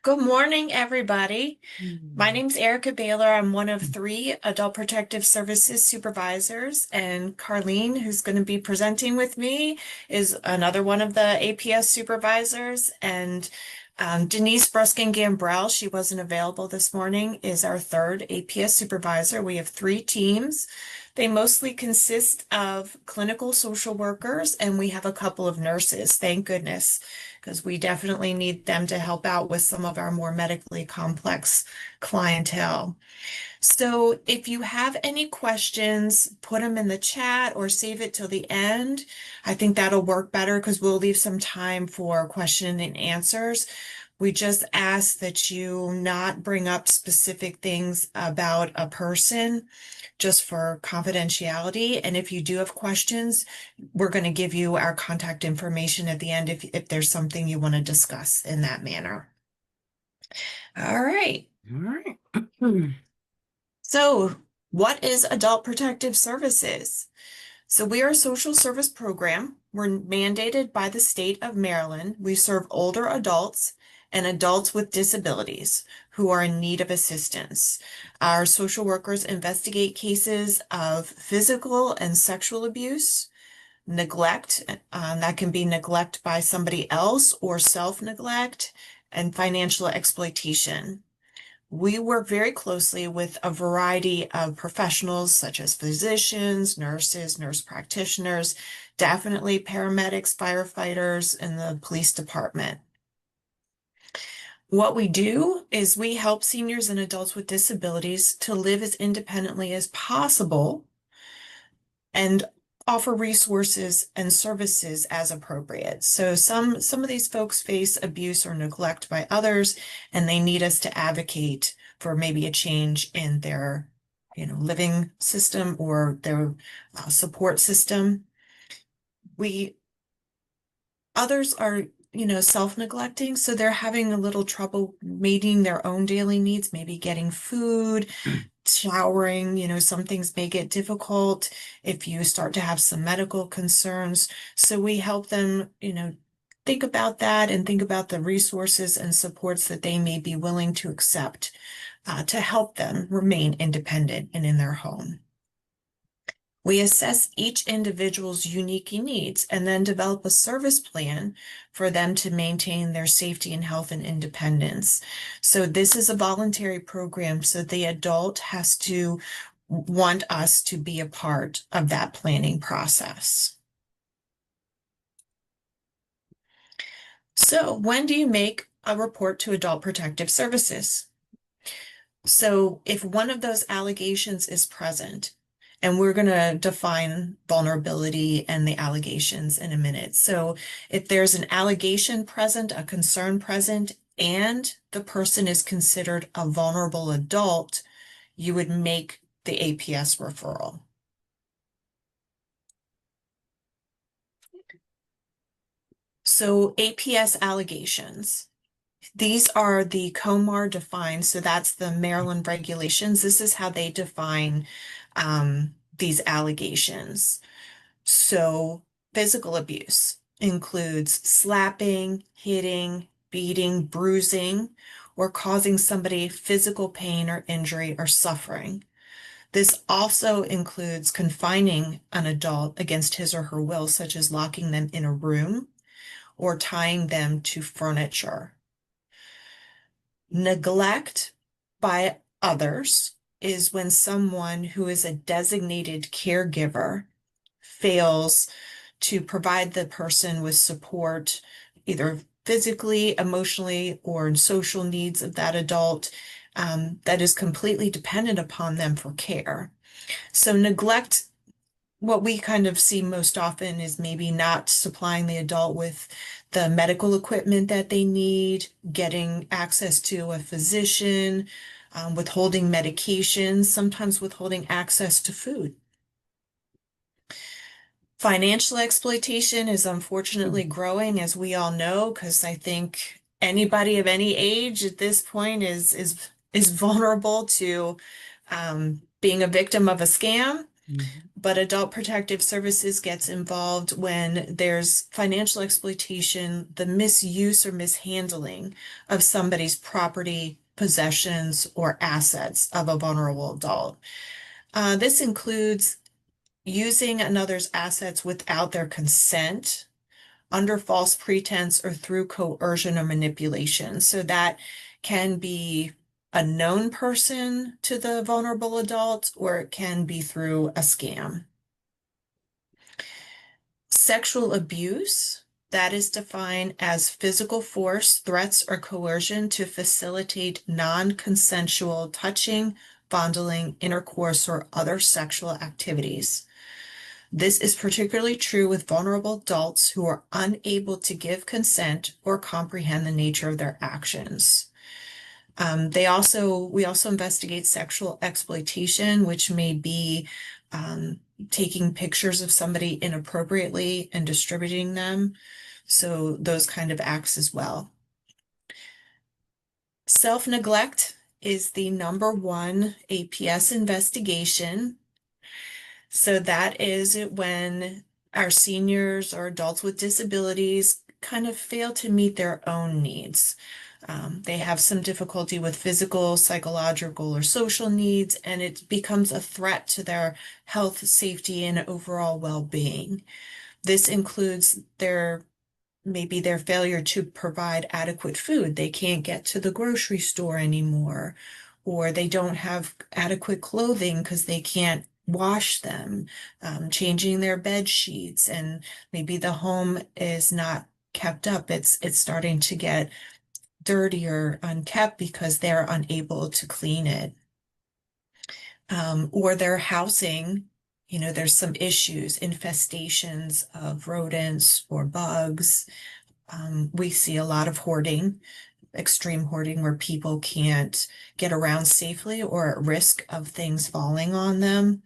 Good morning, everybody. My Hmm. name's Erica Baylor. I'm one of three Adult Protective Services supervisors, and Carlene, who's going to be presenting with me, is another one of the APS supervisors. And Denise Bruskin-Gambrell, she wasn't available this morning, is our third APS supervisor. We have three teams. They mostly consist of clinical social workers, and we have a couple of nurses, thank goodness, because we definitely need them to help out with some of our more medically complex clientele. So if you have any questions, put them in the chat or save it till the end. I think that'll work better because we'll leave some time for question and answers. We just ask that you not bring up specific things about a person just for confidentiality. And if you do have questions, we're going to give you our contact information at the end if there's something you want to discuss in that manner. All right. All right. So, what is Adult Protective Services? So, we are a social service program. We're mandated by the state of Maryland. We serve older adults and adults with disabilities who are in need of assistance. Our social workers investigate cases of physical and sexual abuse, neglect, that can be neglect by somebody else or self-neglect, and financial exploitation. We work very closely with a variety of professionals such as physicians, nurses, nurse practitioners, definitely paramedics, firefighters, and the police department. What we do is we help seniors and adults with disabilities to live as independently as possible and offer resources and services as appropriate. So some of these folks face abuse or neglect by others, and they need us to advocate for maybe a change in their, living system or their support system. We Others are, self-neglecting, so they're having a little trouble meeting their own daily needs, maybe getting food, showering, some things may get difficult if you start to have some medical concerns. So we help them, think about that and think about the resources and supports that they may be willing to accept to help them remain independent and in their home. We assess each individual's unique needs and then develop a service plan for them to maintain their safety and health and independence. So this is a voluntary program, so the adult has to want us to be a part of that planning process. So when do you make a report to Adult Protective Services? So if one of those allegations is present, and we're going to define vulnerability and the allegations in a minute. So if there's an allegation present, a concern present, and the person is considered a vulnerable adult, you would make the APS referral. So APS allegations. These are the COMAR defined, so that's the Maryland regulations. This is how they define these allegations. So physical abuse includes slapping, hitting, beating, bruising, or causing somebody physical pain or injury or suffering. This also includes confining an adult against his or her will, such as locking them in a room or tying them to furniture. Neglect by others is when someone who is a designated caregiver fails to provide the person with support, either physically, emotionally, or in social needs of that adult that is completely dependent upon them for care. So neglect, what we kind of see most often is maybe not supplying the adult with the medical equipment that they need, getting access to a physician, withholding medications, sometimes withholding access to food. Financial exploitation is unfortunately growing, as we all know, because I think anybody of any age at this point is vulnerable to being a victim of a scam. Mhm. But Adult Protective Services gets involved when there's financial exploitation, the misuse or mishandling of somebody's property, possessions, or assets of a vulnerable adult. This includes using another's assets without their consent, under false pretense, or through coercion or manipulation. So that can be a known person to the vulnerable adult, or it can be through a scam. Sexual abuse, that is defined as physical force, threats, or coercion to facilitate non-consensual touching, fondling, intercourse, or other sexual activities. This is particularly true with vulnerable adults who are unable to give consent or comprehend the nature of their actions. We also investigate sexual exploitation, which may be taking pictures of somebody inappropriately and distributing them. So those kind of acts as well. Self-neglect is the number one APS investigation. So that is when our seniors or adults with disabilities kind of fail to meet their own needs. They have some difficulty with physical, psychological, or social needs, and it becomes a threat to their health, safety, and overall well-being. This includes maybe their failure to provide adequate food. They can't get to the grocery store anymore, or they don't have adequate clothing because they can't wash them, changing their bed sheets, and maybe the home is not kept up. It's starting to get dirty or unkept because they're unable to clean it. Or their housing, there's some issues, infestations of rodents or bugs. We see a lot of hoarding, extreme hoarding, where people can't get around safely or at risk of things falling on them.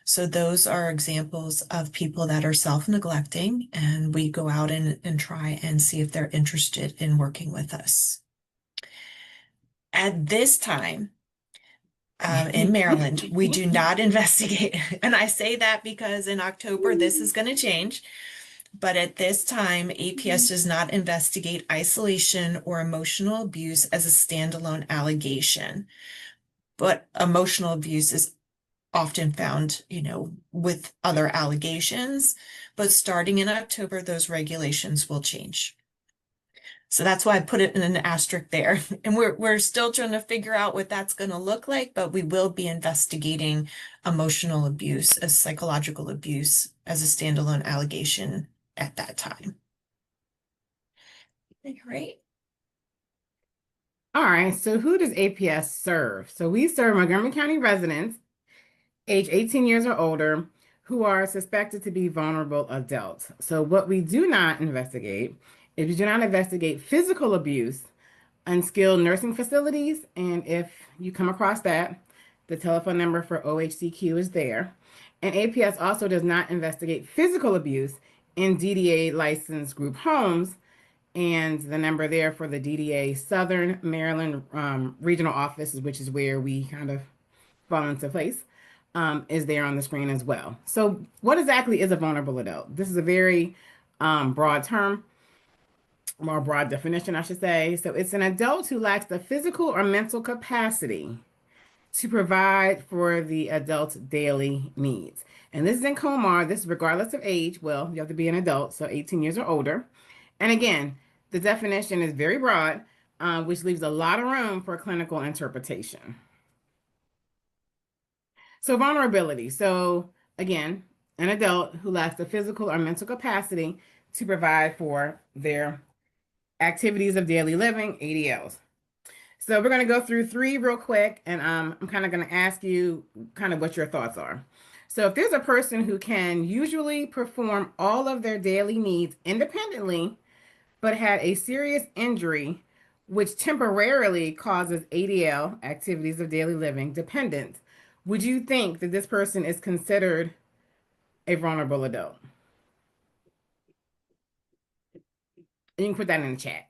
So those are examples of people that are self-neglecting, and we go out and try and see if they're interested in working with us. At this time, in Maryland, we do not investigate. And I say that because in October, this is going to change. But at this time, APS does not investigate isolation or emotional abuse as a standalone allegation. But emotional abuse is often found, with other allegations. But starting in October, those regulations will change. So that's why I put it in an asterisk there. And we're still trying to figure out what that's going to look like, but we will be investigating emotional abuse as psychological abuse as a standalone allegation at that time. Right. All right, so who does APS serve? So we serve Montgomery County residents age 18 years or older who are suspected to be vulnerable adults. So what we do not investigate is we do not investigate physical abuse in skilled nursing facilities. And if you come across that, the telephone number for OHCQ is there. And APS also does not investigate physical abuse in DDA licensed group homes. And the number there for the DDA Southern Maryland Regional Office, which is where we kind of fall into place, is there on the screen as well. So, what exactly is a vulnerable adult? This is a very broad term, more broad definition, I should say. So, it's an adult who lacks the physical or mental capacity to provide for the adult's daily needs. And this is in Comar. This is regardless of age. Well, you have to be an adult, so 18 years or older. And again, the definition is very broad, which leaves a lot of room for clinical interpretation. So, vulnerability. So, again, an adult who lacks the physical or mental capacity to provide for their activities of daily living, ADLs. So, we're going to go through three real quick, and I'm kind of going to ask you kind of what your thoughts are. So, if there's a person who can usually perform all of their daily needs independently, but had a serious injury which temporarily causes ADL, activities of daily living, dependence, would you think that this person is considered a vulnerable adult? And you can put that in the chat.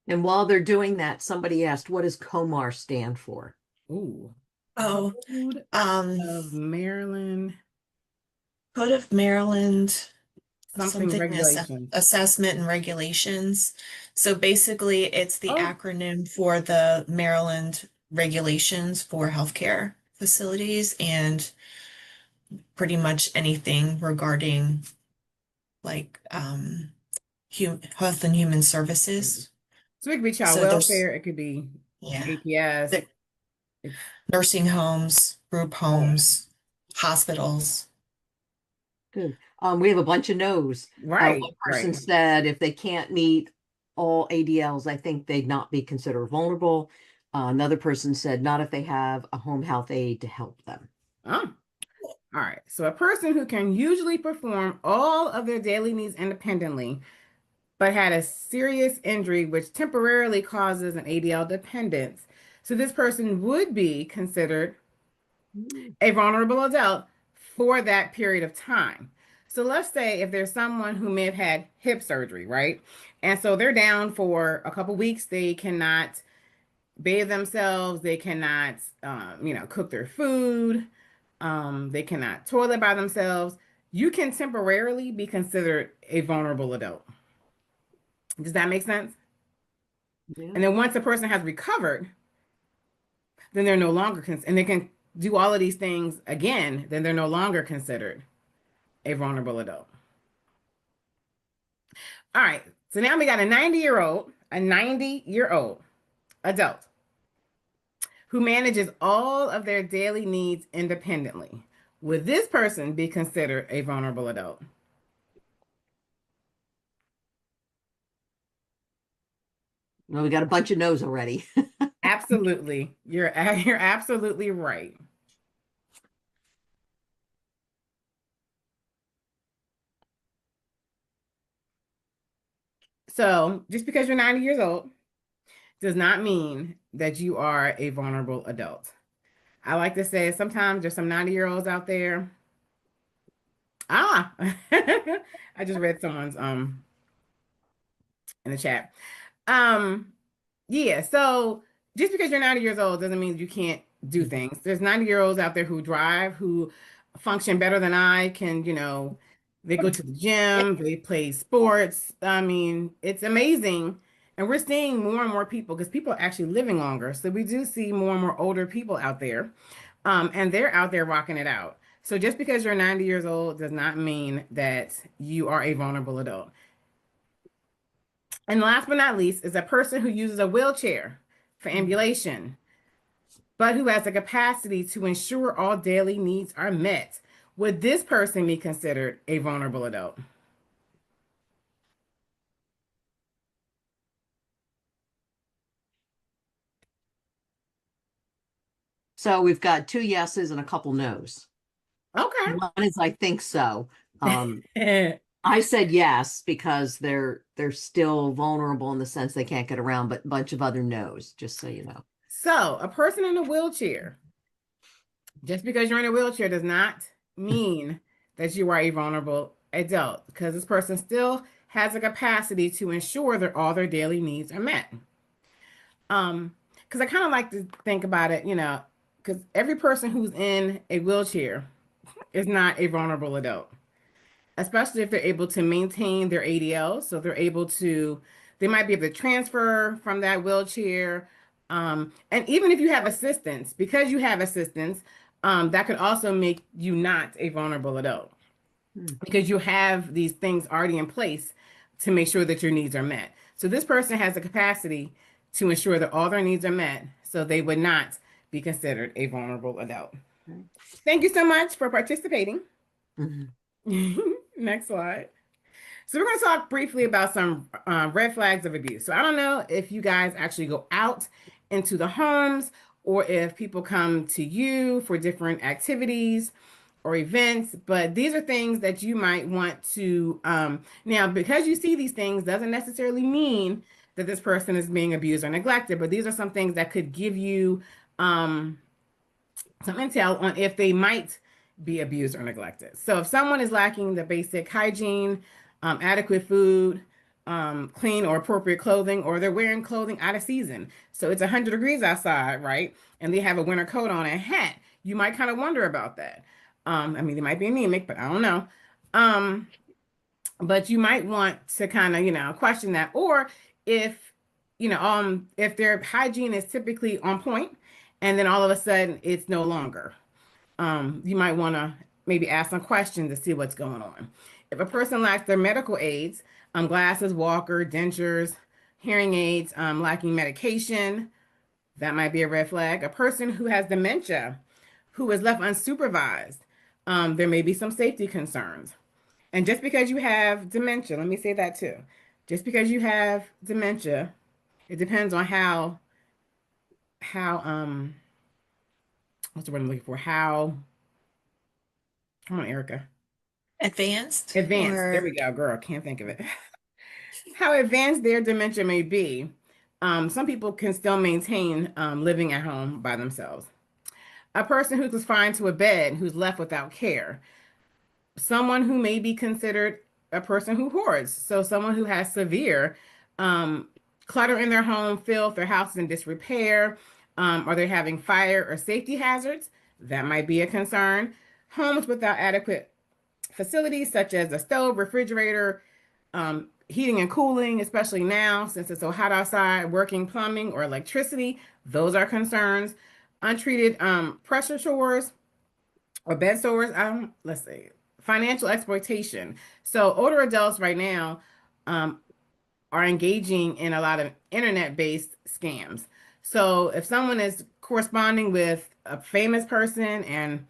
And while they're doing that, somebody asked, what does COMAR stand for? Ooh. Oh, Code um, of Maryland, Code of Maryland, something regulations. assessment and regulations. So basically, it's the Oh, acronym for the Maryland regulations for healthcare facilities and pretty much anything regarding like health and human services. so it could be child So there's, welfare, it could be yeah, APS. the It's nursing homes, group homes, hospitals. Good. We have a bunch of no's. right, One person right. said if they can't meet all ADLs, I think they'd not be considered vulnerable. Another person said not if they have a home health aide to help them. Oh, all right. So a person who can usually perform all of their daily needs independently, but had a serious injury which temporarily causes an ADL dependence. So this person would be considered a vulnerable adult for that period of time. So let's say if there's someone who may have had hip surgery, right? And so they're down for a couple weeks, they cannot bathe themselves, they cannot, cook their food, they cannot toilet by themselves. You can temporarily be considered a vulnerable adult. Does that make sense? Yeah. And then once a person has recovered, then they're no longer and they can do all of these things again, then they're no longer considered a vulnerable adult. All right. So now we got a 90-year-old adult who manages all of their daily needs independently. Would this person be considered a vulnerable adult? Well, we got a bunch of no's already. Absolutely. You're absolutely right. So just because you're 90 years old does not mean that you are a vulnerable adult. I like to say sometimes there's some 90-year-olds out there. Ah, I just read someone's in the chat. Um, yeah, so just because you're 90 years old doesn't mean you can't do things. There's 90-year-olds out there who drive, who function better than I can, they go to the gym, they play sports. I mean, it's amazing. And we're seeing more and more people because people are actually living longer. So we do see more and more older people out there. And they're out there rocking it out. So just because you're 90 years old does not mean that you are a vulnerable adult. And last but not least is a person who uses a wheelchair for ambulation, but who has the capacity to ensure all daily needs are met. Would this person be considered a vulnerable adult? So we've got two yeses and a couple no's. Okay. One is I think so. I said yes because they're still vulnerable in the sense they can't get around, but a bunch of other no's, just so you know. So, a person in a wheelchair, just because you're in a wheelchair does not mean that you are a vulnerable adult because this person still has a capacity to ensure that all their daily needs are met. Because I kind of like to think about it, because every person who's in a wheelchair is not a vulnerable adult, especially if they're able to maintain their ADL. So they might be able to transfer from that wheelchair. And even if you have assistance, because you have assistance, that could also make you not a vulnerable adult because you have these things already in place to make sure that your needs are met. So this person has the capacity to ensure that all their needs are met, so they would not be considered a vulnerable adult. Thank you so much for participating. Mhm. Next slide. So we're going to talk briefly about some red flags of abuse. So I don't know if you guys actually go out into the homes or if people come to you for different activities or events, but these are things that you might want to now because you see these things doesn't necessarily mean that this person is being abused or neglected, but these are some things that could give you um, some intel on if they might be abused or neglected. So if someone is lacking the basic hygiene, adequate food, clean or appropriate clothing, or they're wearing clothing out of season. So it's 100 degrees outside, right? And they have a winter coat on and a hat. You might kind of wonder about that. I mean, they might be anemic, but I don't know. Um, but you might want to kind of, question that. Or if, if their hygiene is typically on point and then all of a sudden it's no longer, you might want to maybe ask some questions to see what's going on. If a person lacks their medical aids, glasses, walker, dentures, hearing aids, lacking medication, that might be a red flag. A person who has dementia, who is left unsupervised, there may be some safety concerns. And just because you have dementia, let me say that too. Just because you have dementia, it depends on how what's the word I'm looking for? How, come on, Erica. Advanced Advanced. There or we go, girl. Can't think of it. How advanced their dementia may be, some people can still maintain living at home by themselves. A person who's confined to a bed, who's left without care. Someone who may be considered a person who hoards. So someone who has severe um, clutter in their home, filth, their house is in disrepair, or they're having fire or safety hazards. That might be a concern. Homes without adequate facilities such as a stove, refrigerator, heating and cooling, especially now since it's so hot outside, working plumbing or electricity, those are concerns. Untreated pressure sores or bed sores, let's see, financial exploitation. So older adults right now are engaging in a lot of internet-based scams. So if someone is corresponding with a famous person and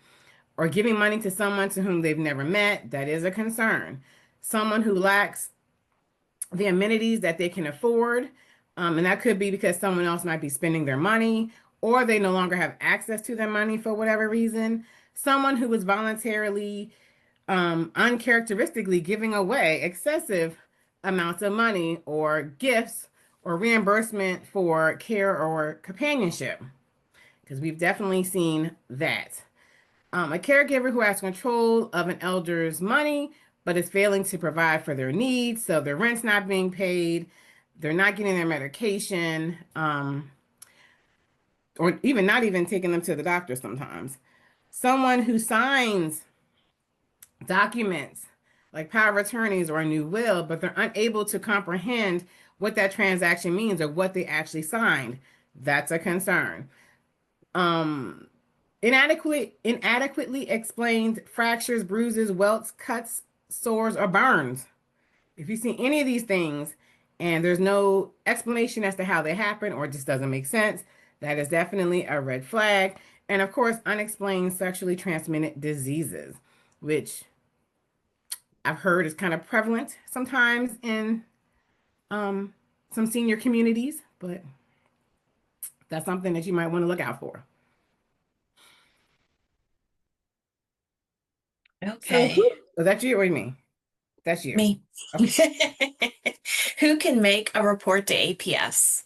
or giving money to someone to whom they've never met, that is a concern. Someone who lacks the amenities that they can afford, and that could be because someone else might be spending their money or they no longer have access to their money for whatever reason. Someone who is voluntarily, uncharacteristically giving away excessive amounts of money or gifts or reimbursement for care or companionship, because we've definitely seen that. A caregiver who has control of an elder's money but is failing to provide for their needs. So their rent's not being paid, they're not getting their medication, or even not even taking them to the doctor sometimes. Someone who signs documents like power of attorneys or a new will, but they're unable to comprehend what that transaction means or what they actually signed. That's a concern. Um, inadequately explained fractures, bruises, welts, cuts, sores, or burns. If you see any of these things and there's no explanation as to how they happen or it just doesn't make sense, that is definitely a red flag. And of course, unexplained sexually transmitted diseases, which I've heard is kind of prevalent sometimes in um, some senior communities, but that's something that you might want to look out for. So okay. is that you or me? That's you. Me. Okay. Who can make a report to APS?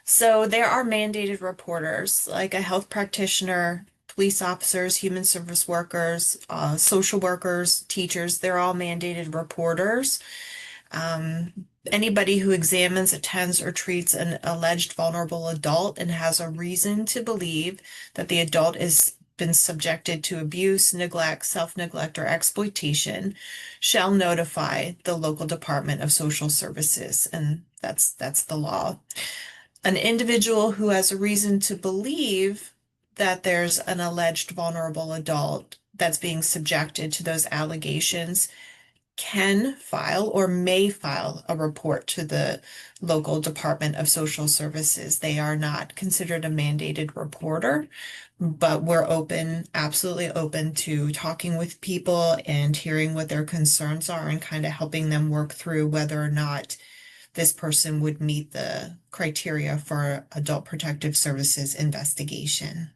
So there are mandated reporters, like a health practitioner, police officers, human service workers, social workers, teachers. They're all mandated reporters. Anybody who examines, attends, or treats an alleged vulnerable adult and has a reason to believe that the adult has been subjected to abuse, neglect, self-neglect, or exploitation shall notify the local Department of Social Services, and that's the law. An individual who has a reason to believe that there's an alleged vulnerable adult that's being subjected to those allegations can file or may file a report to the local Department of Social Services. They are not considered a mandated reporter, but we're open, absolutely open to talking with people and hearing what their concerns are and kind of helping them work through whether or not this person would meet the criteria for Adult Protective Services investigation.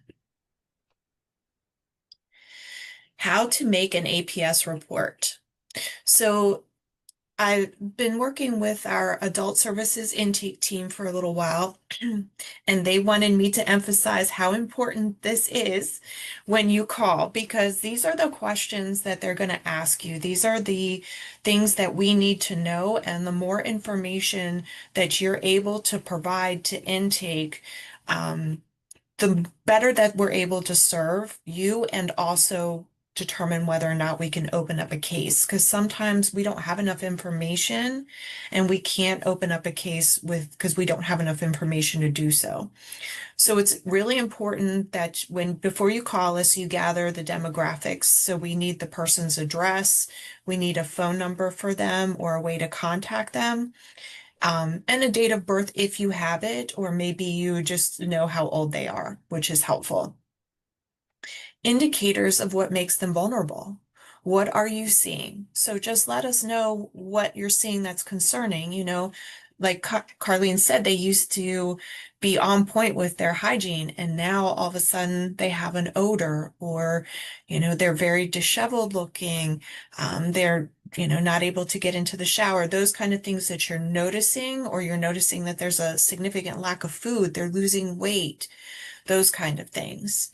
How to make an APS report. So I've been working with our adult services intake team for a little while, and they wanted me to emphasize how important this is when you call, because these are the questions that they're going to ask you. These are the things that we need to know, and the more information that you're able to provide to intake, the better that we're able to serve you and also determine whether or not we can open up a case. Because sometimes we don't have enough information and we can't open up a case because we don't have enough information to do so. So it's really important that before you call us, you gather the demographics. So we need the person's address, we need a phone number for them or a way to contact them, and a date of birth if you have it, or maybe you just know how old they are, which is helpful. Indicators of what makes them vulnerable. What are you seeing? So just let us know what you're seeing that's concerning. Like Carlene said, they used to be on point with their hygiene, and now all of a sudden they have an odor, or, they're very disheveled looking. They're, not able to get into the shower. Those kind of things that you're noticing, or you're noticing that there's a significant lack of food, they're losing weight, those kind of things.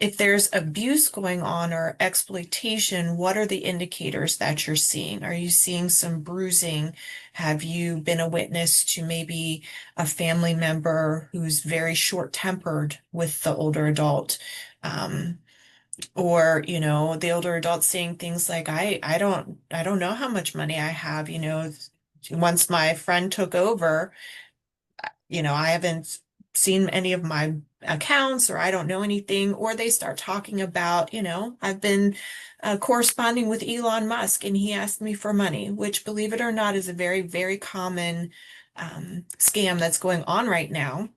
If there's abuse going on or exploitation, what are the indicators that you're seeing? Are you seeing some bruising? Have you been a witness to maybe a family member who's very short-tempered with the older adult? Or, the older adult saying things like, I don't know how much money I have, once my friend took over, I haven't seen any of my accounts, or I don't know anything, or they start talking about, I've been corresponding with Elon Musk and he asked me for money, which, believe it or not, is a very, very common scam that's going on right now,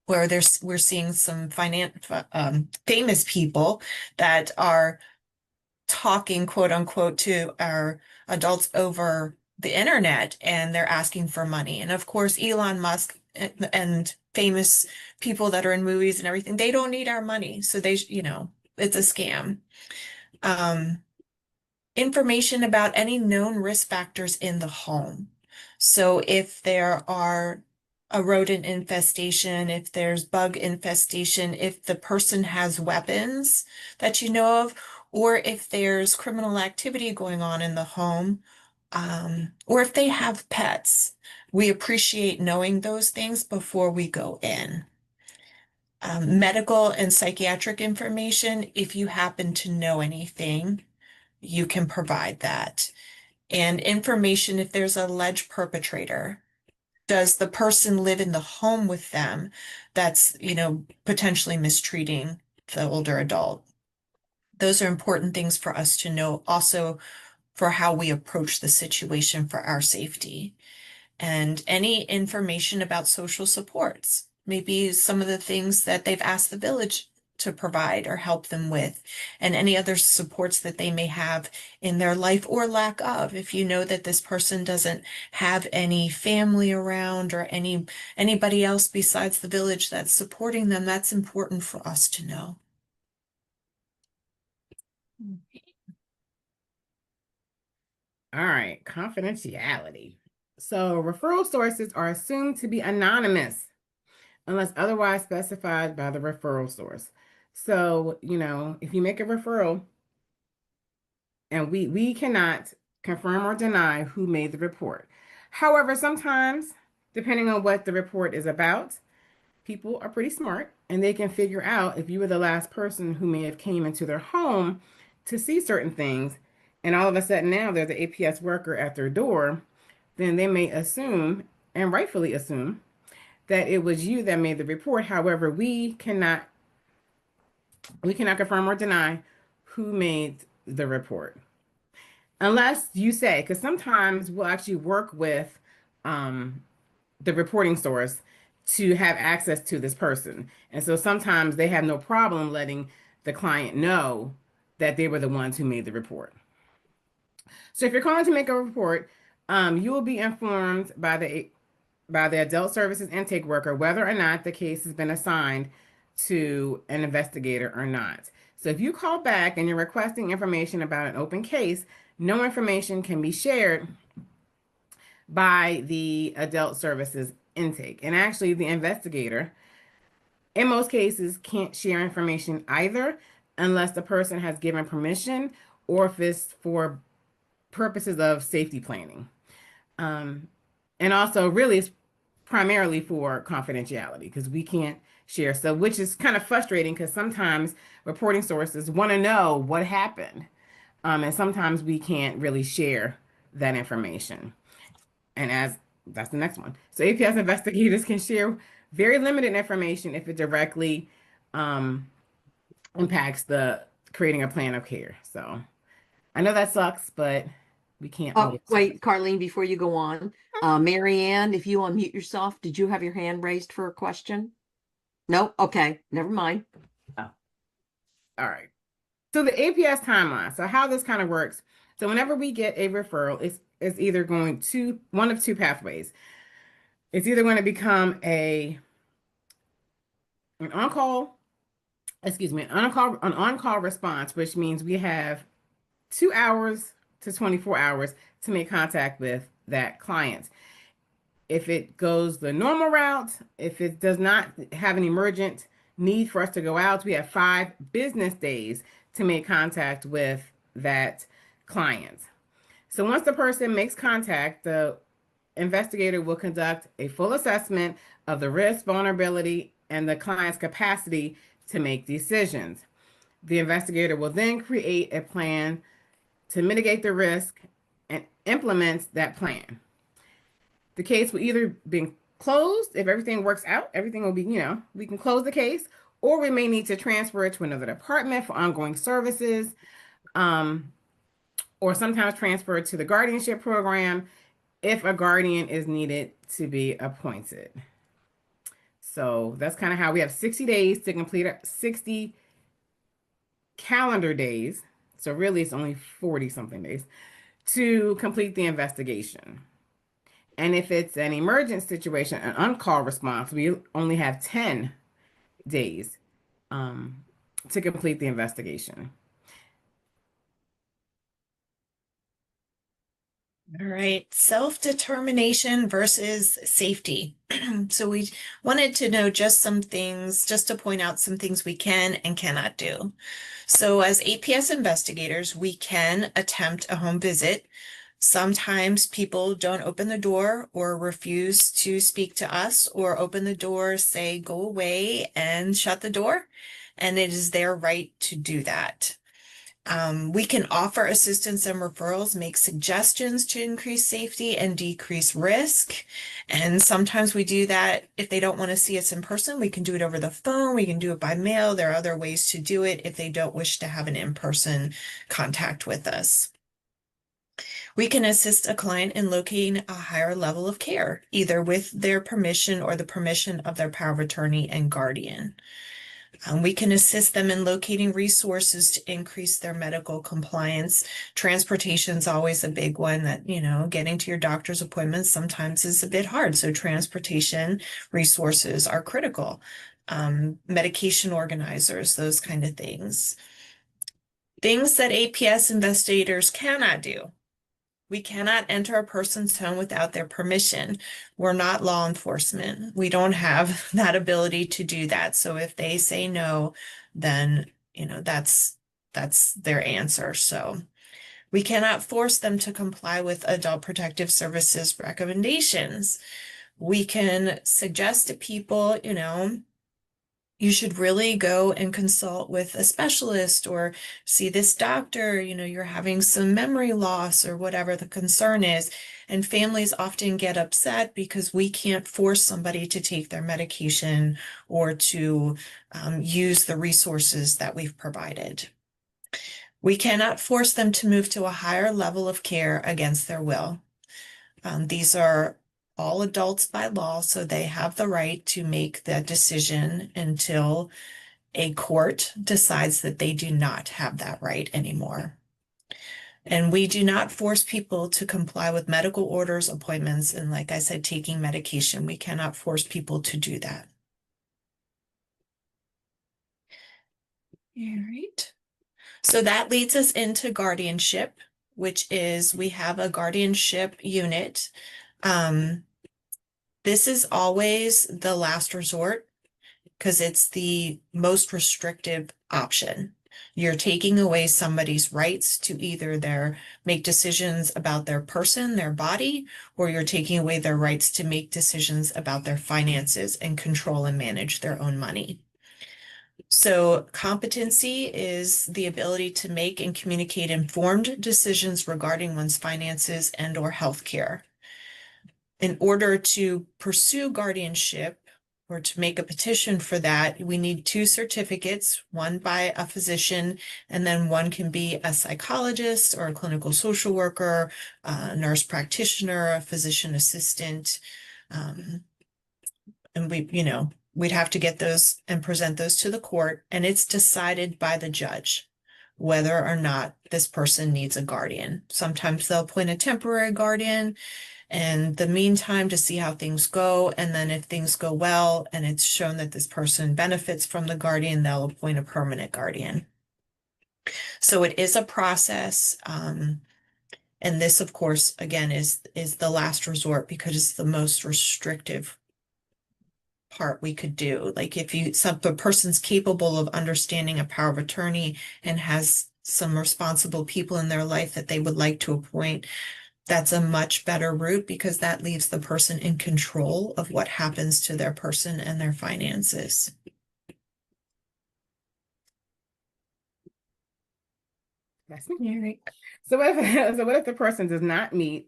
where we're seeing some famous people that are talking, quote unquote, to our adults over the internet, and they're asking for money. And of course, Elon Musk and famous people that are in movies and everything, they don't need our money. So it's a scam. Um, Information about any known risk factors in the home. So if there are a rodent infestation, if there's bug infestation, if the person has weapons that you know of, or if there's criminal activity going on in the home, or if they have pets. We appreciate knowing those things before we go in. Medical and psychiatric information, if you happen to know anything, you can provide that. And information if there's an alleged perpetrator. Does the person live in the home with them that's, potentially mistreating the older adult? Those are important things for us to know also for how we approach the situation for our safety. And any information about social supports, maybe some of the things that they've asked the village to provide or help them with, and any other supports that they may have in their life or lack of. If you know that this person doesn't have any family around, or anybody else besides the village that's supporting them, that's important for us to know. All right, confidentiality. So referral sources are assumed to be anonymous unless otherwise specified by the referral source. So, if you make a referral and we cannot confirm or deny who made the report. However, sometimes, depending on what the report is about, people are pretty smart and they can figure out if you were the last person who may have came into their home to see certain things, and all of a sudden now there's an APS worker at their door, then they may assume, and rightfully assume, that it was you that made the report. However, we cannot confirm or deny who made the report. Unless you say, because sometimes we'll actually work with the reporting source to have access to this person. And so sometimes they have no problem letting the client know that they were the ones who made the report. So if you're calling to make a report, you will be informed by the adult services intake worker whether or not the case has been assigned to an investigator or not. So if you call back and you're requesting information about an open case, no information can be shared by the adult services intake. And actually, the investigator, in most cases, can't share information either unless the person has given permission or if it's for purposes of safety planning. Um, and also, really, it's primarily for confidentiality because we can't share. So, which is kind of frustrating because sometimes reporting sources want to know what happened. And sometimes we can't really share that information. And as that's the next one. So APS investigators can share very limited information if it directly um, impacts the creating a plan of care. So I know that sucks, but we can't Oh, always. wait, Carlene, before you go on, Mary Ann, if you unmute yourself, did you have your hand raised for a question? No? Okay, never mind. Oh, all right. So the APS timeline. So how this kind of works. So whenever we get a referral, it's either going to one of two pathways. It's either going to become an on-call, an on-call response, which means we have 2 hours to 24 hours to make contact with that client. If it goes the normal route, if it does not have an emergent need for us to go out, we have 5 business days to make contact with that client. So once the person makes contact, the investigator will conduct a full assessment of the risk, vulnerability, and the client's capacity to make decisions. The investigator will then create a plan to mitigate the risk and implements that plan. The case will either be closed if everything works out, everything will be, we can close the case, or we may need to transfer it to another department for ongoing services, or sometimes transfer it to the guardianship program if a guardian is needed to be appointed. So that's kind of how we have 60 days to complete 60 calendar days. So really it's only 40 something days to complete the investigation. And if it's an emergent situation, an on-call response, we only have 10 days to complete the investigation. All right, self-determination versus safety. So we wanted to know just some things, just to point out some things we can and cannot do. So as APS investigators, we can attempt a home visit. Sometimes people don't open the door or refuse to speak to us or open the door, say go away and shut the door. And it is their right to do that. We can offer assistance and referrals, make suggestions to increase safety and decrease risk. And sometimes we do that if they don't want to see us in person. We can do it over the phone. We can do it by mail. There are other ways to do it if they don't wish to have an in-person contact with us. We can assist a client in locating a higher level of care, either with their permission or the permission of their power of attorney and guardian. We can assist them in locating resources to increase their medical compliance. Transportation is always a big one that, getting to your doctor's appointments sometimes is a bit hard. So transportation resources are critical. Medication organizers, those kind of things. Things that APS investigators cannot do. We cannot enter a person's home without their permission. We're not law enforcement. We don't have that ability to do that. So if they say no, then, that's their answer. So we cannot force them to comply with Adult Protective Services recommendations. We can suggest to people, you should really go and consult with a specialist or see this doctor, you're having some memory loss or whatever the concern is. And families often get upset because we can't force somebody to take their medication or to use the resources that we've provided. We cannot force them to move to a higher level of care against their will. These are all adults by law, so they have the right to make that decision until a court decides that they do not have that right anymore. And we do not force people to comply with medical orders, appointments, and like I said, taking medication. We cannot force people to do that. All right. So that leads us into guardianship. which is we have a guardianship unit. This is always the last resort because it's the most restrictive option. You're taking away somebody's rights to either make decisions about their person, their body, or you're taking away their rights to make decisions about their finances and control and manage their own money. So competency is the ability to make and communicate informed decisions regarding one's finances and or healthcare. In order to pursue guardianship or to make a petition for that, we need 2 certificates, one by a physician, and then one can be a psychologist or a clinical social worker, a nurse practitioner, a physician assistant. And we'd have to get those and present those to the court, and it's decided by the judge whether or not this person needs a guardian. Sometimes they'll appoint a temporary guardian in the meantime to see how things go. And then if things go well and it's shown that this person benefits from the guardian, they'll appoint a permanent guardian. So it is a process. And this, of course, again, is the last resort because it's the most restrictive part we could do. Like if the person's capable of understanding a power of attorney and has some responsible people in their life that they would like to appoint, that's a much better route because that leaves the person in control of what happens to their person and their finances. That's me. So what if the person does not meet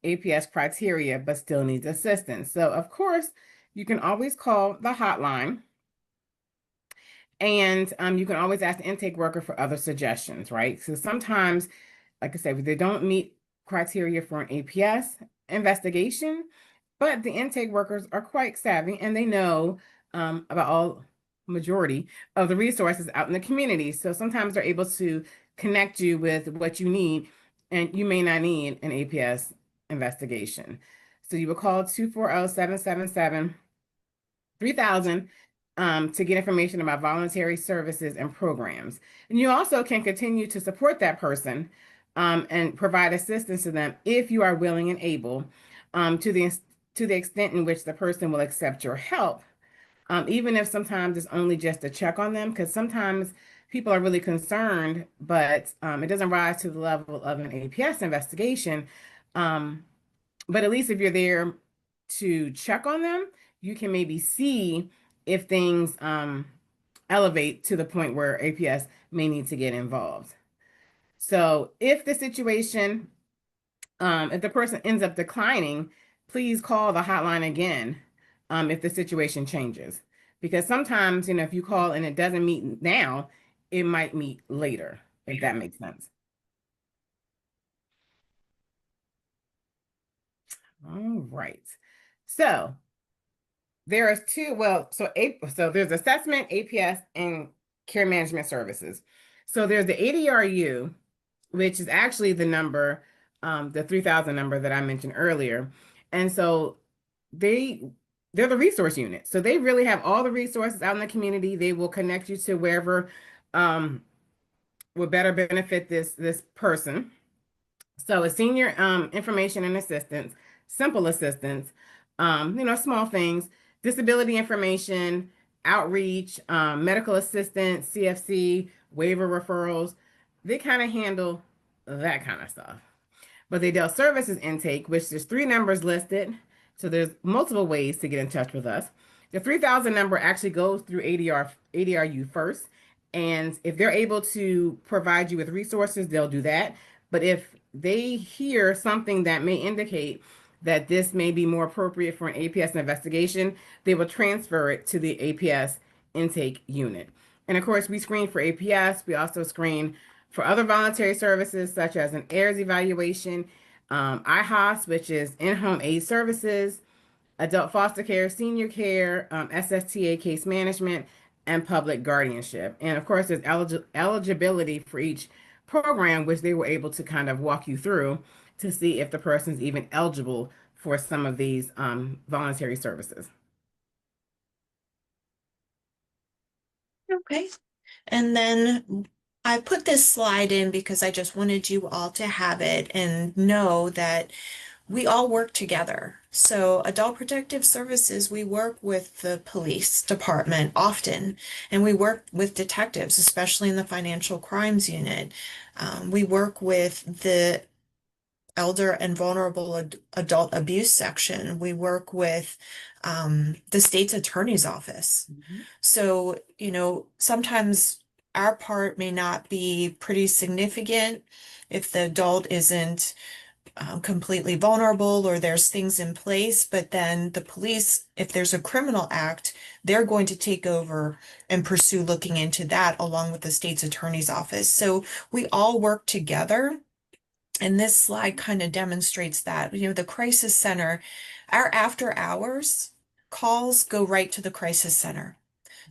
APS criteria but still needs assistance? So of course, you can always call the hotline, and you can always ask the intake worker for other suggestions, right? So sometimes, like I said, they don't meet criteria for an APS investigation, but the intake workers are quite savvy and they know about all majority of the resources out in the community. So sometimes they're able to connect you with what you need, and you may not need an APS investigation. So you will call 240-777-3000 to get information about voluntary services and programs. And you also can continue to support that person and provide assistance to them if you are willing and able, to the extent in which the person will accept your help, even if sometimes it's only just to check on them, because sometimes people are really concerned, but it doesn't rise to the level of an APS investigation. But at least if you're there to check on them, you can maybe see if things elevate to the point where APS may need to get involved. So if the situation, if the person ends up declining, please call the hotline again if the situation changes. Because sometimes, if you call and it doesn't meet now, it might meet later, if that makes sense. All right. So there's there's assessment, APS, and care management services. So there's the ADRU, which is actually the number, the 3000 number that I mentioned earlier. And so they're the resource unit. So they really have all the resources out in the community. They will connect you to wherever would better benefit this person. So it's senior information and assistance, simple assistance, small things, disability information, outreach, medical assistance, CFC, waiver referrals. They kind of handle that kind of stuff. But they deal services intake, which there's 3 numbers listed. So there's multiple ways to get in touch with us. The 3000 number actually goes through ADRU first. And if they're able to provide you with resources, they'll do that. But if they hear something that may indicate that this may be more appropriate for an APS investigation, they will transfer it to the APS intake unit. And of course, we screen for APS. We also screen for other voluntary services, such as an AIRS evaluation, IHOS, which is in-home aid services, adult foster care, senior care, SSTA case management, and public guardianship. And of course, there's eligibility for each program, which they were able to kind of walk you through to see if the person's even eligible for some of these voluntary services. Okay. And then I put this slide in because I just wanted you all to have it and know that we all work together. So, Adult Protective Services, we work with the police department often, and we work with detectives, especially in the financial crimes unit. We work with the elder and vulnerable adult abuse section. We work with the state's attorney's office. Mhm. So, sometimes our part may not be pretty significant if the adult isn't completely vulnerable or there's things in place, but then the police, if there's a criminal act, they're going to take over and pursue looking into that along with the state's attorney's office. So we all work together. And this slide kind of demonstrates that. The crisis center, our after hours calls go right to the crisis center.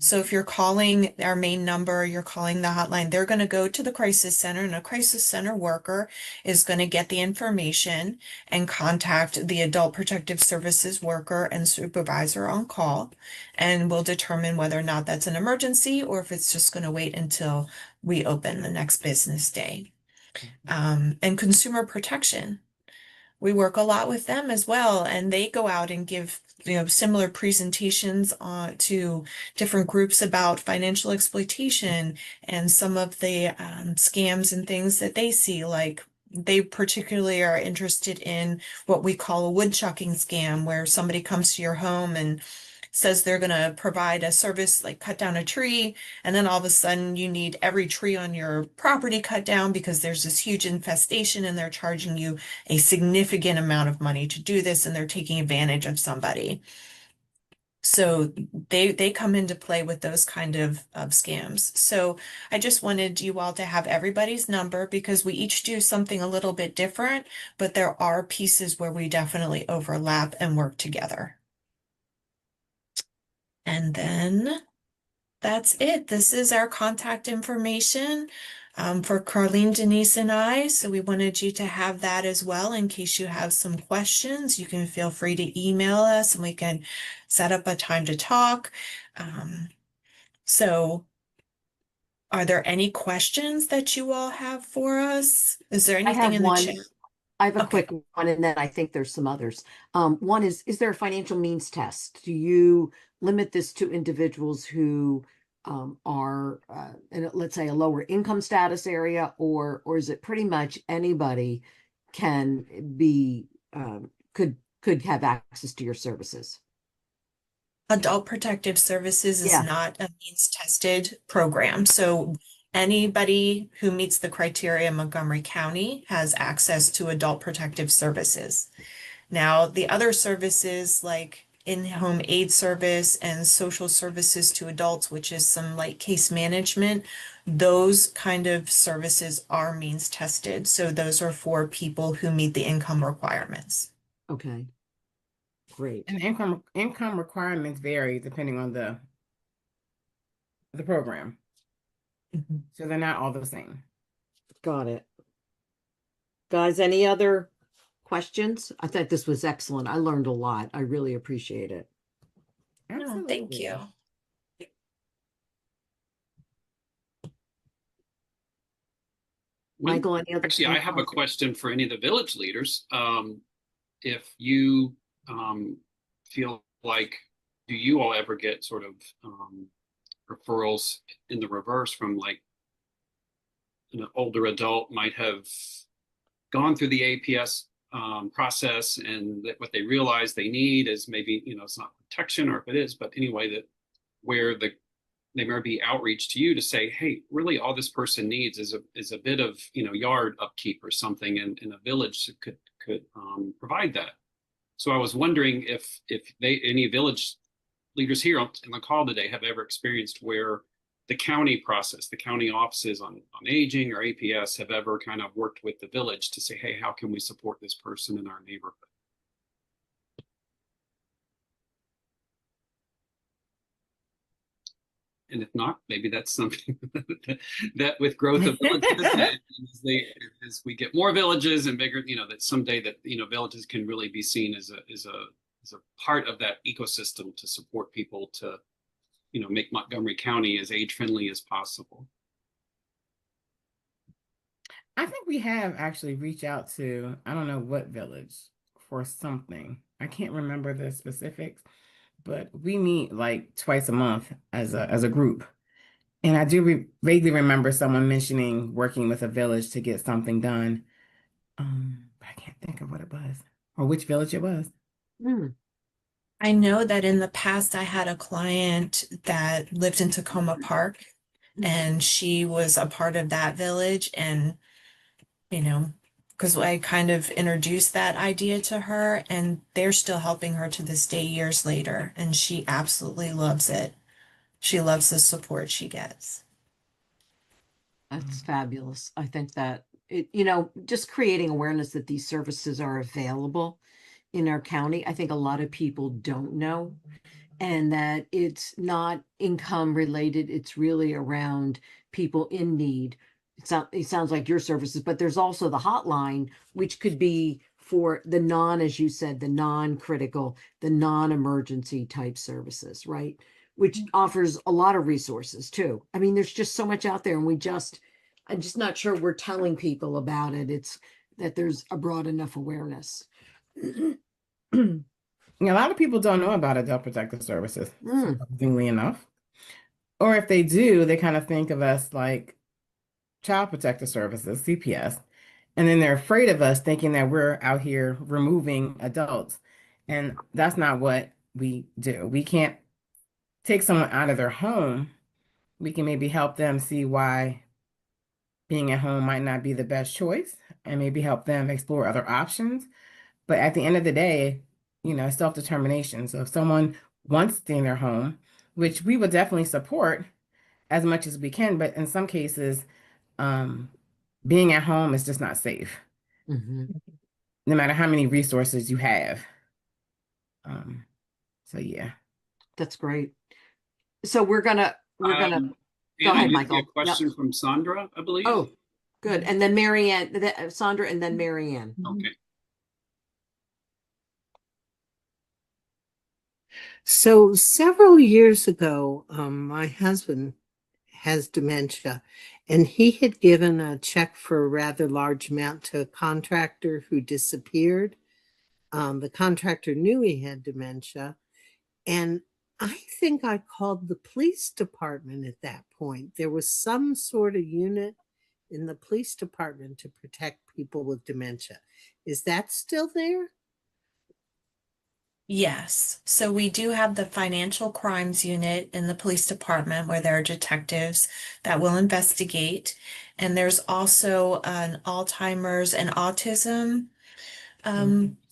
So if you're calling our main number, you're calling the hotline, they're going to go to the crisis center, and a crisis center worker is going to get the information and contact the Adult Protective Services worker and supervisor on call, and we'll determine whether or not that's an emergency or if it's just going to wait until we open the next business day. And consumer protection. We work a lot with them as well, and they go out and give, similar presentations to different groups about financial exploitation and some of the scams and things that they see. Like they particularly are interested in what we call a woodchucking scam, where somebody comes to your home and says they're going to provide a service like cut down a tree, and then all of a sudden you need every tree on your property cut down because there's this huge infestation and they're charging you a significant amount of money to do this, and they're taking advantage of somebody. So they come into play with those kind of scams. So I just wanted you all to have everybody's number because we each do something a little bit different, but there are pieces where we definitely overlap and work together. And then that's it. This is our contact information for Carlene, Denise, and I. So we wanted you to have that as well in case you have some questions. You can feel free to email us and we can set up a time to talk. So are there any questions that you all have for us? Is there I anything have in the one. chat? I have a Okay. quick one, and then I think there's some others. One is there a financial means test? Do you limit this to individuals who are in, let's say, a lower income status area, or is it pretty much anybody can be could have access to your services? Adult Protective Services is Yeah. not a means tested program. So anybody who meets the criteria in Montgomery County has access to Adult Protective Services. Now, the other services like in-home aid service and social services to adults, which is some like case management, those kind of services are means tested. So those are for people who meet the income requirements. Okay. Great. And income requirements vary depending on the program. Mhm. So they're not all the same. Got it. Guys, any other questions? I thought this was excellent. I learned a lot. I really appreciate it. No, thank Absolutely. you. Michael, any other? Actually, I have a question for any of the village leaders. If you feel like, do you all ever get sort of referrals in the reverse from like an older adult might have gone through the APS process, and that what they realize they need is maybe, it's not protection, or if it is, but anyway, that where they may be outreach to you to say, hey, really all this person needs is a bit of, yard upkeep or something, and a village could provide that. So I was wondering if any village leaders here on the call today have ever experienced where the county process, the county offices on aging or APS have ever kind of worked with the village to say, hey, how can we support this person in our neighborhood? And if not, maybe that's something that with growth of villages, as we get more villages and bigger, that someday that, villages can really be seen as a part of that ecosystem to support people to, make Montgomery County as age friendly as possible. I think we have actually reached out to, I don't know what village for something. I can't remember the specifics, but we meet like twice a month as a group. And I do vaguely remember someone mentioning working with a village to get something done. But I can't think of what it was or which village it was. Hmm. I know that in the past I had a client that lived in Tacoma Park and she was a part of that village and you know, because I kind of introduced that idea to her and they're still helping her to this day years later and she absolutely loves it. She loves the support she gets. That's fabulous. I think that it, just creating awareness that these services are available in our county. I think a lot of people don't know, and that it's not income related. It's really around people in need. It sounds like your services, but there's also the hotline, which could be for the non, as you said, the non-critical, the non-emergency type services, right? Which offers a lot of resources too. I mean, there's just so much out there, and I'm just not sure we're telling people about it. It's that there's a broad enough awareness. Yeah, a lot of people don't know about adult protective services, Mm, surprisingly enough. Or if they do, they kind of think of us like child protective services, CPS. And then they're afraid of us thinking that we're out here removing adults. And that's not what we do. We can't take someone out of their home. We can maybe help them see why being at home might not be the best choice and maybe help them explore other options. But at the end of the day, self-determination. So if someone wants to stay in their home, which we would definitely support as much as we can, but in some cases, um, being at home is just not safe, mhm. no matter how many resources you have. Um, so yeah. That's great. So we're gonna go Anna, ahead, you see a Michael. Yep. question from Sandra, I believe. Oh, good. And then Marianne, Sandra, and then Marianne. Okay. So several years ago, my husband has dementia, and he had given a check for a rather large amount to a contractor who disappeared. The contractor knew he had dementia, and I think I called the police department at that point. There was some sort of unit in the police department to protect people with dementia. Is that still there? Yes, so we do have the financial crimes unit in the police department where there are detectives that will investigate. And there's also an Alzheimer's and autism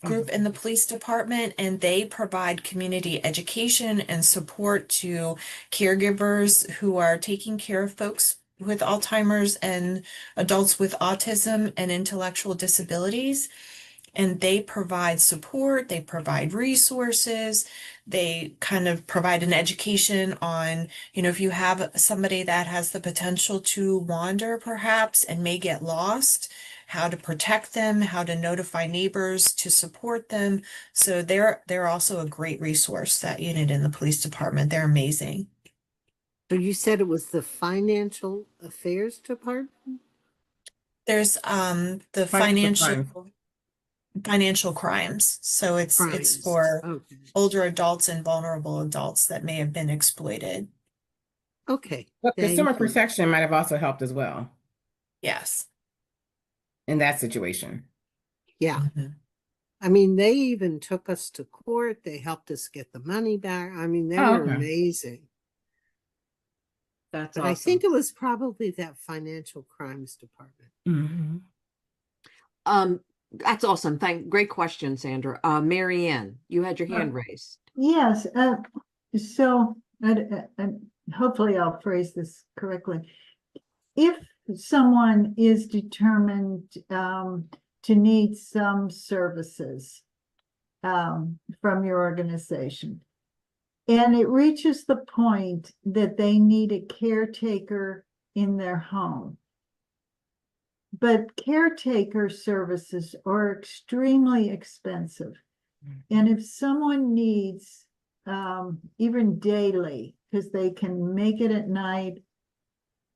group in the police department, and they provide community education and support to caregivers who are taking care of folks with Alzheimer's and adults with autism and intellectual disabilities. And they provide support, they provide resources, they kind of provide an education on, if you have somebody that has the potential to wander perhaps and may get lost, how to protect them, how to notify neighbors to support them. So they're also a great resource, that unit in the police department. They're amazing. So you said it was the financial affairs department? There's the Financial crimes. financial crimes. So it's Crimes. for Okay. older adults and vulnerable adults that may have been exploited. Okay. But consumer Thank you. protection might have also helped as well Yes. in that situation. Yeah. Mhm. I mean, they even took us to court. They helped us get the money back. I mean, they Oh, were okay. amazing. That's But awesome. I think it was probably that financial crimes department. Mhm. That's awesome. Great question, Sandra. Marianne, you had your hand raised. Yes, so hopefully I'll phrase this correctly. If someone is determined to need some services from your organization, and it reaches the point that they need a caretaker in their home, but caretaker services are extremely expensive. And if someone needs even daily, because they can make it at night,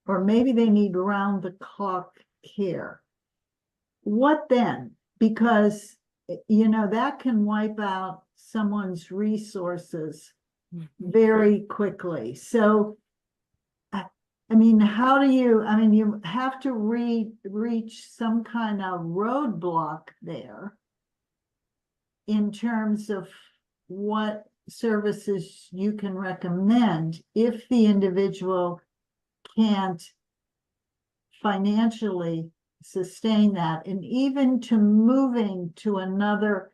or maybe they need round the clock care, what then? Because, you know, that can wipe out someone's resources very quickly. So, I mean, how do you, I mean, you have to reach some kind of roadblock there in terms of what services you can recommend if the individual can't financially sustain that, and even to moving to another,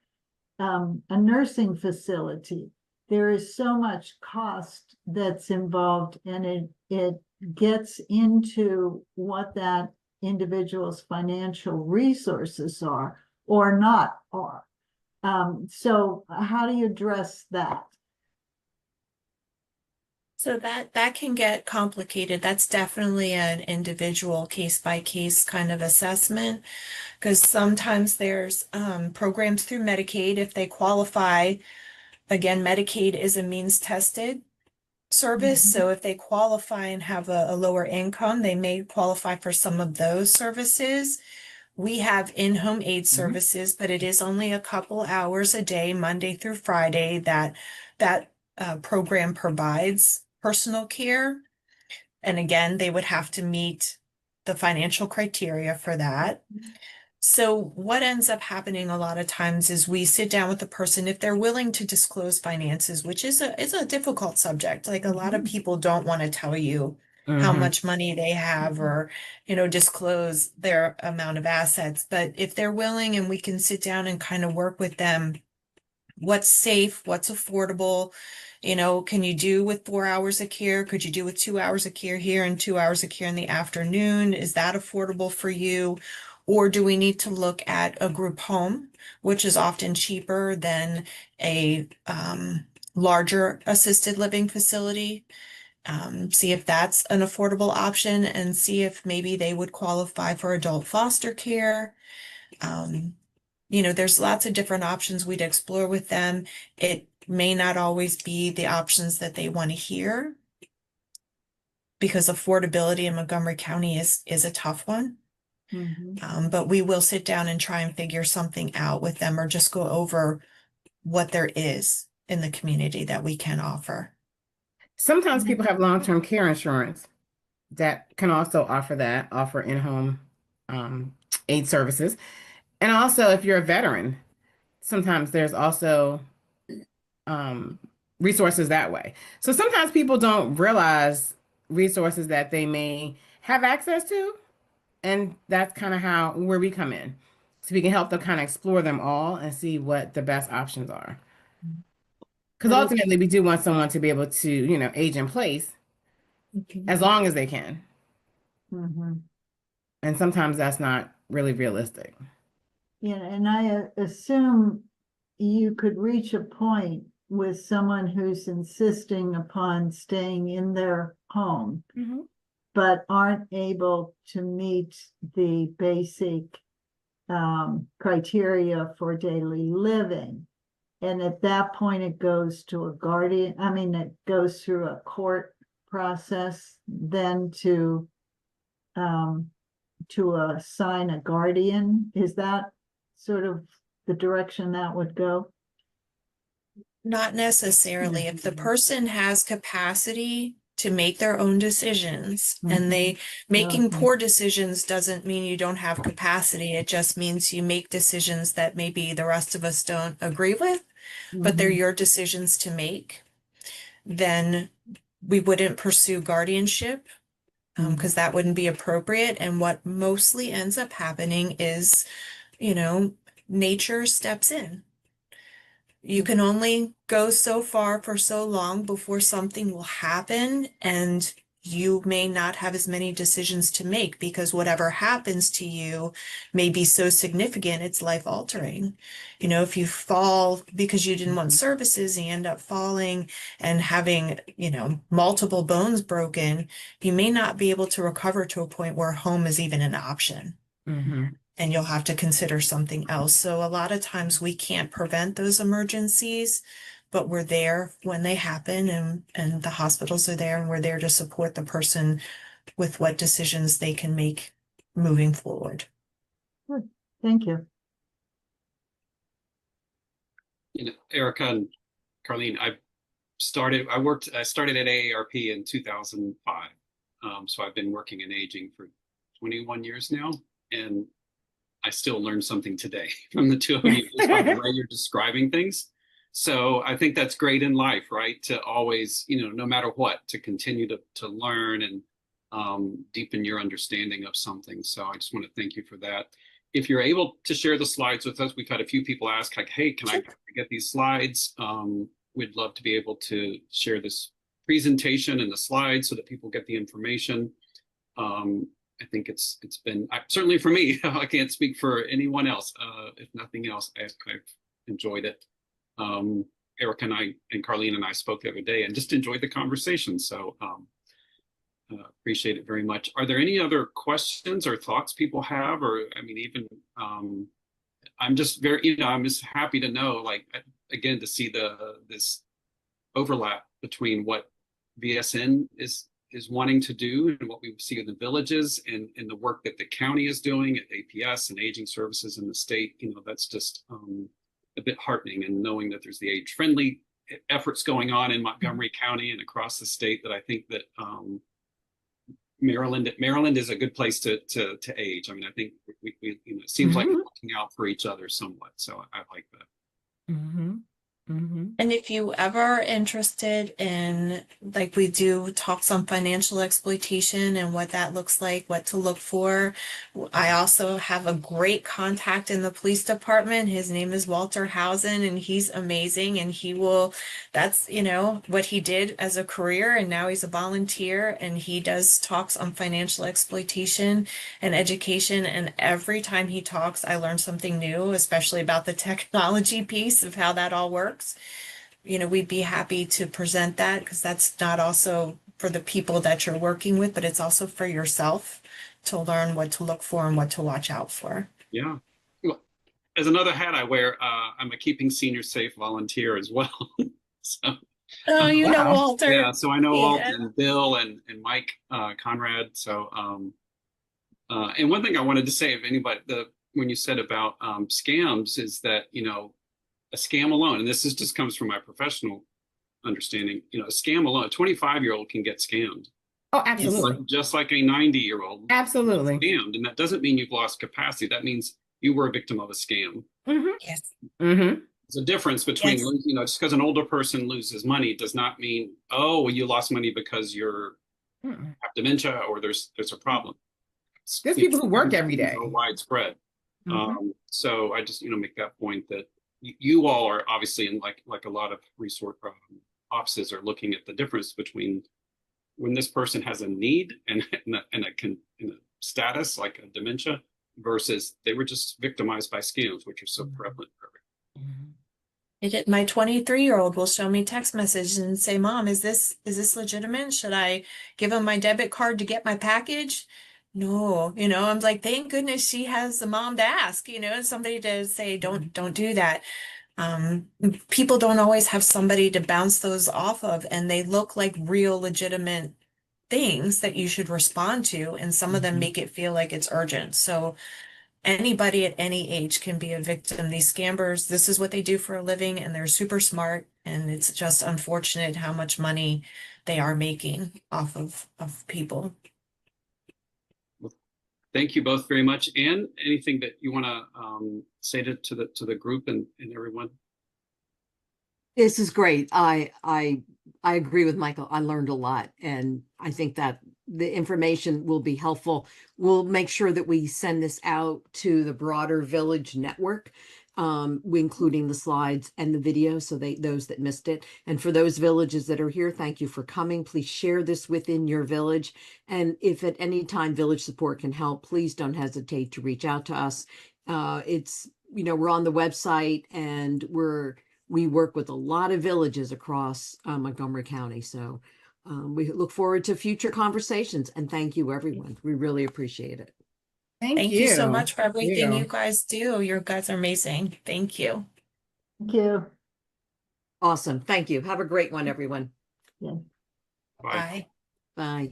a nursing facility. There is so much cost that's involved, and it gets into what that individual's financial resources are or not are. So how do you address that? So that can get complicated. That's definitely an individual case by case kind of assessment, because sometimes there's programs through Medicaid if they qualify. Again, Medicaid is a means tested service. Mhm. So if they qualify and have a lower income, they may qualify for some of those services. We have in-home aid services, but it is only a couple hours a day, Monday through Friday, that program provides personal care. And again, they would have to meet the financial criteria for that. So what ends up happening a lot of times is we sit down with the person if they're willing to disclose finances, which is a difficult subject. Like a lot of people don't want to tell you how Mhm. much money they have or, disclose their amount of assets. But if they're willing and we can sit down and kind of work with them, what's safe, what's affordable, can you do with 4 hours of care? Could you do with 2 hours of care here and 2 hours of care in the afternoon? Is that affordable for you? Or do we need to look at a group home, which is often cheaper than a larger assisted living facility? See if that's an affordable option and see if maybe they would qualify for adult foster care. Um, there's lots of different options we'd explore with them. It may not always be the options that they want to hear because affordability in Montgomery County is a tough one. Mhm. But we will sit down and try and figure something out with them or just go over what there is in the community that we can offer. Sometimes people have long-term care insurance that can also offer in-home um, aid services. And also, if you're a veteran, sometimes there's also um, resources that way. So sometimes people don't realize resources that they may have access to, and that's kind of where we come in. So we can help them kind of explore them all and see what the best options are. Because But ultimately, we do want someone to be able to, age in place as long as they can. Mhm. And sometimes that's not really realistic. Yeah, and I assume you could reach a point with someone who's insisting upon staying in their home, but aren't able to meet the basic criteria for daily living. And at that point, it goes to a guardian, I mean, it goes through a court process, then to assign a guardian. Is that sort of the direction that would go? Not necessarily. If the person has capacity to make their own decisions and making Okay. poor decisions doesn't mean you don't have capacity. It just means you make decisions that maybe the rest of us don't agree with, but they're your decisions to make. Then we wouldn't pursue guardianship because that wouldn't be appropriate. And what mostly ends up happening is, nature steps in. You can only go so far for so long before something will happen, and you may not have as many decisions to make because whatever happens to you may be so significant, it's life altering. If you fall because you didn't want services, you end up falling and having, multiple bones broken, you may not be able to recover to a point where home is even an option. And you'll have to consider something else. So a lot of times we can't prevent those emergencies, but we're there when they happen and the hospitals are there and we're there to support the person with what decisions they can make moving forward. Thank you. You know, Erica and Carlene, I started at AARP in 2005. So I've been working in aging for 21 years now, and I still learn something today from the two of you just by the way you're describing things. So I think that's great in life, right? To always, you know, no matter what, to continue to learn and deepen your understanding of something. So I just want to thank you for that. If you're able to share the slides with us, we've had a few people ask, like, hey, can I get these slides? We'd love to be able to share this presentation and the slides so that people get the information. I think it's been certainly for me. I can't speak for anyone else. If nothing else, I've enjoyed it. Erica and I and Carlene and I spoke the other day and just enjoyed the conversation. So appreciate it very much. Are there any other questions or thoughts people have? Or I mean, even I'm just very, you know, I'm just happy to know, like, again, to see this overlap between what VSN is wanting to do and what we see in the villages and the work that the county is doing at APS and aging services in the state. You know, that's just a bit heartening, and knowing that there's the age-friendly efforts going on in Montgomery County and across the state, that I think that Maryland is a good place to age. I mean, I think we you know, it seems like we're looking out for each other somewhat. So I like that. And if you ever are interested in, like, we do talks on financial exploitation and what that looks like, what to look for. I also have a great contact in the police department. His name is Walter Housen, and he's amazing. And that's, you know, what he did as a career. And now he's a volunteer, and he does talks on financial exploitation and education. And every time he talks, I learn something new, especially about the technology piece of how that all works. You know, we'd be happy to present that, because that's not also for the people that you're working with, but it's also for yourself to learn what to look for and what to watch out for. Yeah. Well, as another hat I wear, I'm a Keeping Seniors Safe volunteer as well. So, Oh, you know, Wow. Walter. yeah, so I know Walt Yeah. and Bill and Mike Conrad. So, and one thing I wanted to say, if anybody, when you said about scams, is that, you know, a scam alone, and this just comes from my professional understanding, you know, a scam alone, a 25-year-old can get scammed. Oh, absolutely. Just like a 90-year-old Absolutely. scammed. And that doesn't mean you've lost capacity. That means you were a victim of a scam. Yes. Mm-hmm. There's a difference between, Yes. you know, just because an older person loses money does not mean, oh, well, you lost money because you're have dementia or there's a problem. There's people who work every day. Are widespread. So I just, you know, make that point that you all are obviously in like a lot of resource offices are looking at the difference between when this person has a need and a status like a dementia versus they were just victimized by scams, which are so prevalent. My 23-year-old will show me text messages and say, Mom, is this legitimate? Should I give him my debit card to get my package? No, you know, I'm like, thank goodness she has the mom to ask, you know, somebody to say, don't do that. People don't always have somebody to bounce those off of, and they look like real legitimate things that you should respond to, and some of them make it feel like it's urgent. So anybody at any age can be a victim. These scammers, this is what they do for a living, and they're super smart, and it's just unfortunate how much money they are making off of people. Thank you both very much. Anne, anything that you want to say to the group and everyone? This is great. I agree with Michael. I learned a lot, and I think that the information will be helpful. We'll make sure that we send this out to the broader village network, including the slides and the video, so those that missed it. And for those villages that are here, thank you for coming. Please share this within your village. And if at any time village support can help, please don't hesitate to reach out to us. It's, you know, we're on the website, and we work with a lot of villages across Montgomery County. So we look forward to future conversations, and thank you, everyone. We really appreciate it. Thank you so much for everything you you guys do. You guys are amazing. Thank you. Thank you. Awesome. Thank you. Have a great one, everyone. Yeah. Bye. Bye.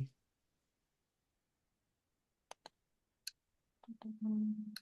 Bye.